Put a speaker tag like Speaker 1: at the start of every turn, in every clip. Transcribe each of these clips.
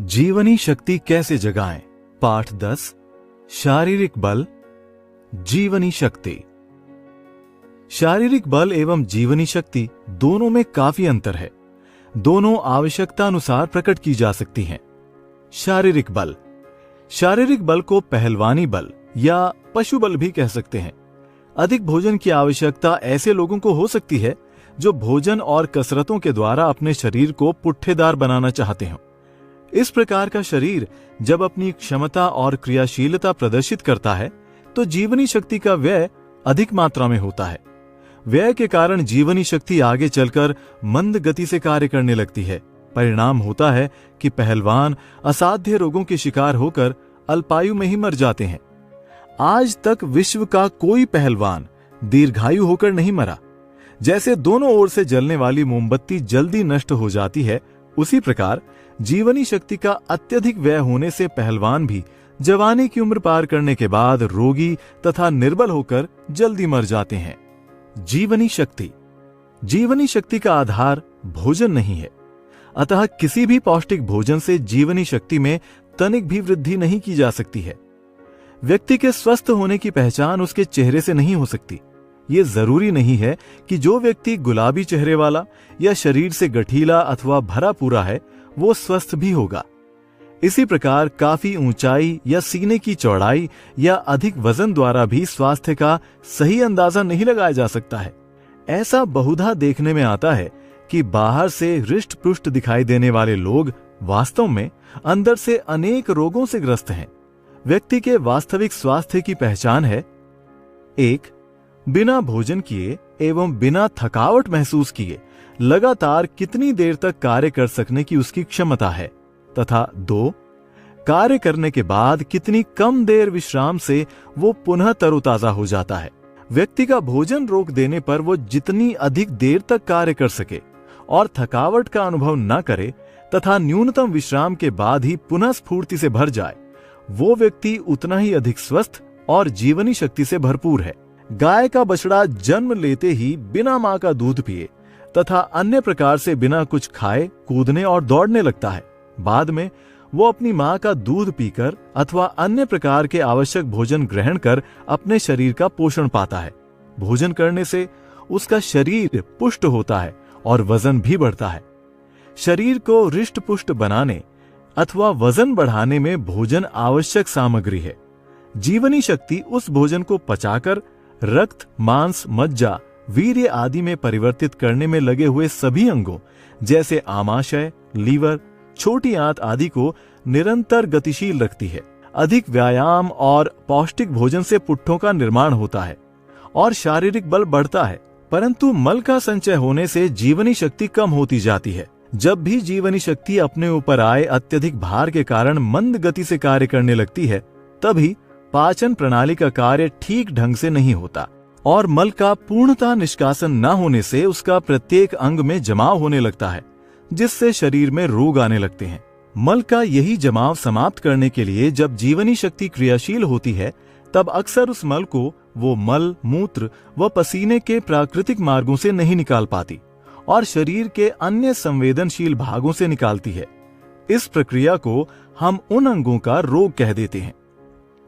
Speaker 1: जीवनी शक्ति कैसे जगाएं? पाठ 10 शारीरिक बल, जीवनी शक्ति। शारीरिक बल एवं जीवनी शक्ति दोनों में काफी अंतर है। दोनों आवश्यकता अनुसार प्रकट की जा सकती हैं। शारीरिक बल को पहलवानी बल या पशु बल भी कह सकते हैं। अधिक भोजन की आवश्यकता ऐसे लोगों को हो सकती है जो भोजन और कसरतों के द्वारा अपने शरीर को पुट्ठेदार बनाना चाहते हो। इस प्रकार का शरीर जब अपनी क्षमता और क्रियाशीलता प्रदर्शित करता है तो जीवनी शक्ति का व्यय अधिक मात्रा में होता है। व्यय के कारण जीवनी शक्ति आगे चलकर मंद गति से कार्य करने लगती है। परिणाम होता है कि पहलवान असाध्य रोगों के शिकार होकर अल्पायु में ही मर जाते हैं। आज तक विश्व का कोई पहलवान दीर्घायु होकर नहीं मरा। जैसे दोनों ओर से जलने वाली मोमबत्ती जल्दी नष्ट हो जाती है, उसी प्रकार जीवनी शक्ति का अत्यधिक व्यय होने से पहलवान भी जवानी की उम्र पार करने के बाद रोगी तथा निर्बल होकर जल्दी मर जाते हैं। जीवनी शक्ति का आधार भोजन नहीं है, अतः किसी भी पौष्टिक भोजन से जीवनी शक्ति में तनिक भी वृद्धि नहीं की जा सकती है। व्यक्ति के स्वस्थ होने की पहचान उसके चेहरे से नहीं हो सकती। ये जरूरी नहीं है कि जो व्यक्ति गुलाबी चेहरे वाला या शरीर से गठीला अथवा भरा पूरा है वो स्वस्थ भी होगा। इसी प्रकार काफी ऊंचाई या सीने की चौड़ाई या अधिक वजन द्वारा भी स्वास्थ्य का सही अंदाजा नहीं लगाया जा सकता है। ऐसा बहुधा देखने में आता है कि बाहर से हृष्ट पुष्ट दिखाई देने वाले लोग वास्तव में अंदर से अनेक रोगों से ग्रस्त हैं। व्यक्ति के वास्तविक स्वास्थ्य की पहचान है: 1. बिना भोजन किए एवं बिना थकावट महसूस किए लगातार कितनी देर तक कार्य कर सकने की उसकी क्षमता है, तथा 2. कार्य करने के बाद कितनी कम देर विश्राम से वो पुनः तरोताजा हो जाता है। व्यक्ति का भोजन रोक देने पर वो जितनी अधिक देर तक कार्य कर सके और थकावट का अनुभव न करे तथा न्यूनतम विश्राम के बाद ही पुनः स्फूर्ति से भर जाए, वो व्यक्ति उतना ही अधिक स्वस्थ और जीवनी शक्ति से भरपूर है। गाय का बछड़ा जन्म लेते ही बिना मां का दूध पिए तथा अन्य प्रकार से बिना कुछ खाए कूदने और दौड़ने लगता है। बाद में वो अपनी मां का दूध पीकर अथवा अन्य प्रकार के आवश्यक भोजन ग्रहण कर अपने शरीर का पोषण पाता है। भोजन करने से उसका शरीर पुष्ट होता है और वजन भी बढ़ता है। शरीर को हृष्ट पुष्ट बनाने अथवा वजन बढ़ाने में भोजन आवश्यक सामग्री है। जीवनी शक्ति उस भोजन को पचाकर रक्त, मांस, मज्जा, वीर्य आदि में परिवर्तित करने में लगे हुए सभी अंगों जैसे आमाशय, लीवर, छोटी आंत आदि को निरंतर गतिशील रखती है। अधिक व्यायाम और पौष्टिक भोजन से पुट्ठों का निर्माण होता है और शारीरिक बल बढ़ता है, परंतु मल का संचय होने से जीवनी शक्ति कम होती जाती है। जब भी जीवनी शक्ति अपने ऊपर आए अत्यधिक भार के कारण मंद गति से कार्य करने लगती है, तभी पाचन प्रणाली का कार्य ठीक ढंग से नहीं होता और मल का पूर्णतः निष्कासन न होने से उसका प्रत्येक अंग में जमाव होने लगता है, जिससे शरीर में रोग आने लगते हैं। मल का यही जमाव समाप्त करने के लिए जब जीवनी शक्ति क्रियाशील होती है, तब अक्सर उस मल को वो मल, मूत्र व पसीने के प्राकृतिक मार्गों से नहीं निकाल पाती और शरीर के अन्य संवेदनशील भागों से निकालती है। इस प्रक्रिया को हम उन अंगों का रोग कह देते हैं।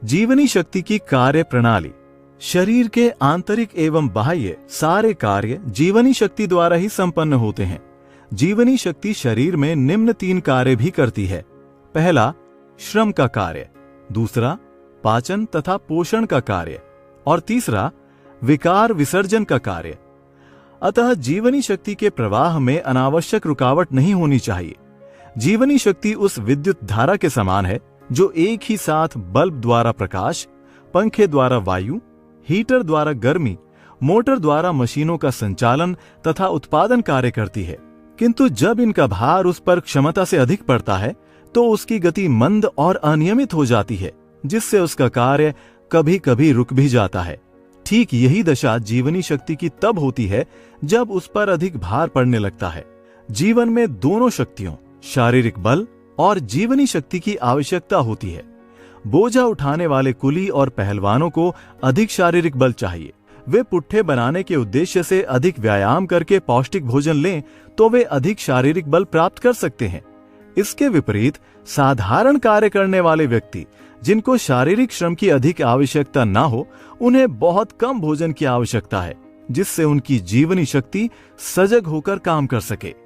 Speaker 1: जीवनी शक्ति की कार्य प्रणाली। शरीर के आंतरिक एवं बाह्य सारे कार्य जीवनी शक्ति द्वारा ही संपन्न होते हैं। जीवनी शक्ति शरीर में निम्न 3 कार्य भी करती है। पहला, श्रम का कार्य, दूसरा, पाचन तथा पोषण का कार्य और तीसरा, विकार विसर्जन का कार्य। अतः जीवनी शक्ति के प्रवाह में अनावश्यक रुकावट नहीं होनी चाहिए। जीवनी शक्ति उस विद्युत धारा के समान है जो एक ही साथ बल्ब द्वारा प्रकाश, पंखे द्वारा वायु, हीटर द्वारा गर्मी, मोटर द्वारा मशीनों का संचालन तथा उत्पादन कार्य करती है। किंतु जब इनका भार उस पर क्षमता से अधिक पड़ता है तो उसकी गति मंद और अनियमित हो जाती है, जिससे उसका कार्य कभी कभी रुक भी जाता है। ठीक यही दशा जीवनी शक्ति की तब होती है जब उस पर अधिक भार पड़ने लगता है। जीवन में दोनों शक्तियों, शारीरिक बल और जीवनी शक्ति की आवश्यकता होती है। बोझा उठाने वाले कुली और पहलवानों को अधिक शारीरिक बल चाहिए। वे पुट्ठे बनाने के उद्देश्य से अधिक व्यायाम करके पौष्टिक भोजन लें तो वे अधिक शारीरिक बल प्राप्त कर सकते हैं। इसके विपरीत साधारण कार्य करने वाले व्यक्ति जिनको शारीरिक श्रम की अधिक आवश्यकता ना हो, उन्हें बहुत कम भोजन की आवश्यकता है, जिससे उनकी जीवनी शक्ति सजग होकर काम कर सके।